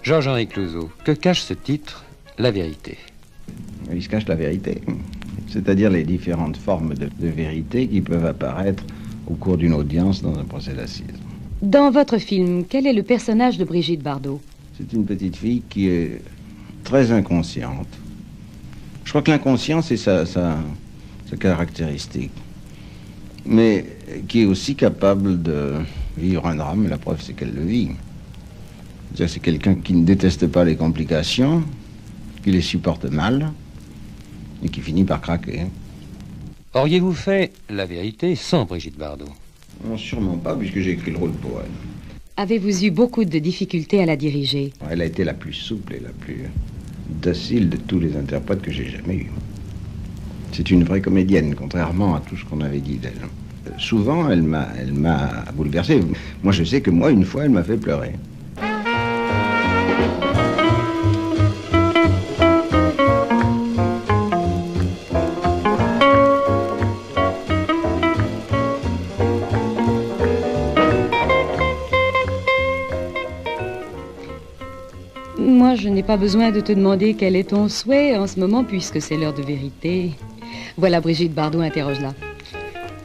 Georges-Henri Clouzot, que cache ce titre, La vérité? Il se cache la vérité, c'est-à-dire les différentes formes de vérité qui peuvent apparaître au cours d'une audience dans un procès d'assises. Dans votre film, quel est le personnage de Brigitte Bardot? C'est une petite fille qui est très inconsciente. Je crois que l'inconscience c'est sa caractéristique, mais qui est aussi capable de vivre un drame, et la preuve c'est qu'elle le vit. C'est quelqu'un qui ne déteste pas les complications, qui les supporte mal, et qui finit par craquer. Auriez-vous fait La vérité sans Brigitte Bardot? Non, sûrement pas, puisque j'ai écrit le rôle pour elle. Avez-vous eu beaucoup de difficultés à la diriger? Elle a été la plus souple et la plus docile de tous les interprètes que j'ai jamais eus. C'est une vraie comédienne, contrairement à tout ce qu'on avait dit d'elle. Souvent, elle m'a bouleversé. Moi, je sais que moi, une fois, elle m'a fait pleurer. Moi, je n'ai pas besoin de te demander quel est ton souhait en ce moment, puisque c'est l'heure de vérité. Voilà, Brigitte Bardot, interroge-la.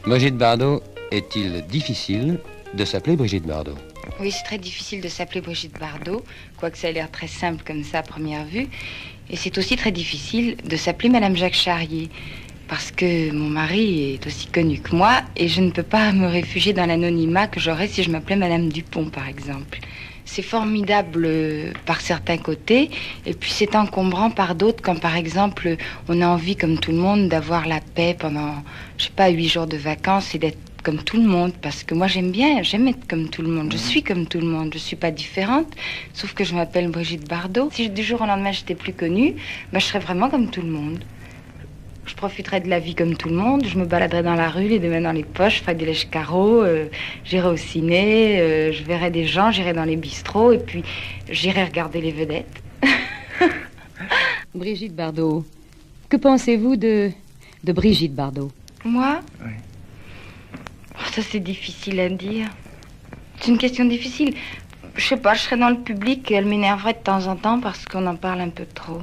Brigitte Bardot, est-il difficile de s'appeler Brigitte Bardot? Oui, c'est très difficile de s'appeler Brigitte Bardot, quoique ça a l'air très simple comme ça à première vue. Et c'est aussi très difficile de s'appeler Madame Jacques Charrier, parce que mon mari est aussi connu que moi, et je ne peux pas me réfugier dans l'anonymat que j'aurais si je m'appelais Madame Dupont, par exemple. C'est formidable par certains côtés, et puis c'est encombrant par d'autres, quand par exemple, on a envie, comme tout le monde, d'avoir la paix pendant, je sais pas, 8 jours de vacances et d'être comme tout le monde, parce que moi j'aime être comme tout le monde, je suis comme tout le monde, je suis pas différente, sauf que je m'appelle Brigitte Bardot. Si du jour au lendemain j'étais plus connue, je serais vraiment comme tout le monde. Je profiterais de la vie comme tout le monde, je me baladerais dans la rue, les deux mains dans les poches, je ferais des lèches carreaux, j'irais au ciné, je verrais des gens, j'irais dans les bistrots, et puis j'irais regarder les vedettes. Brigitte Bardot, que pensez-vous de Brigitte Bardot? Moi? Oui. Oh, ça c'est difficile à dire. C'est une question difficile. Je sais pas, je serais dans le public, elle m'énerverait de temps en temps parce qu'on en parle un peu trop.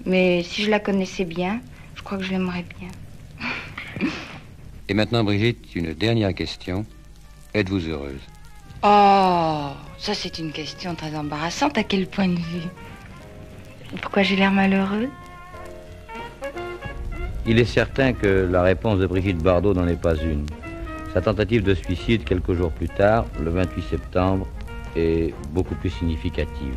Mais si je la connaissais bien, je crois que je l'aimerais bien. Et maintenant, Brigitte, une dernière question. Êtes-vous heureuse? Oh, ça c'est une question très embarrassante. À quel point de vue? Pourquoi j'ai l'air malheureux? Il est certain que la réponse de Brigitte Bardot n'en est pas une. Sa tentative de suicide quelques jours plus tard, le 28 septembre, est beaucoup plus significative.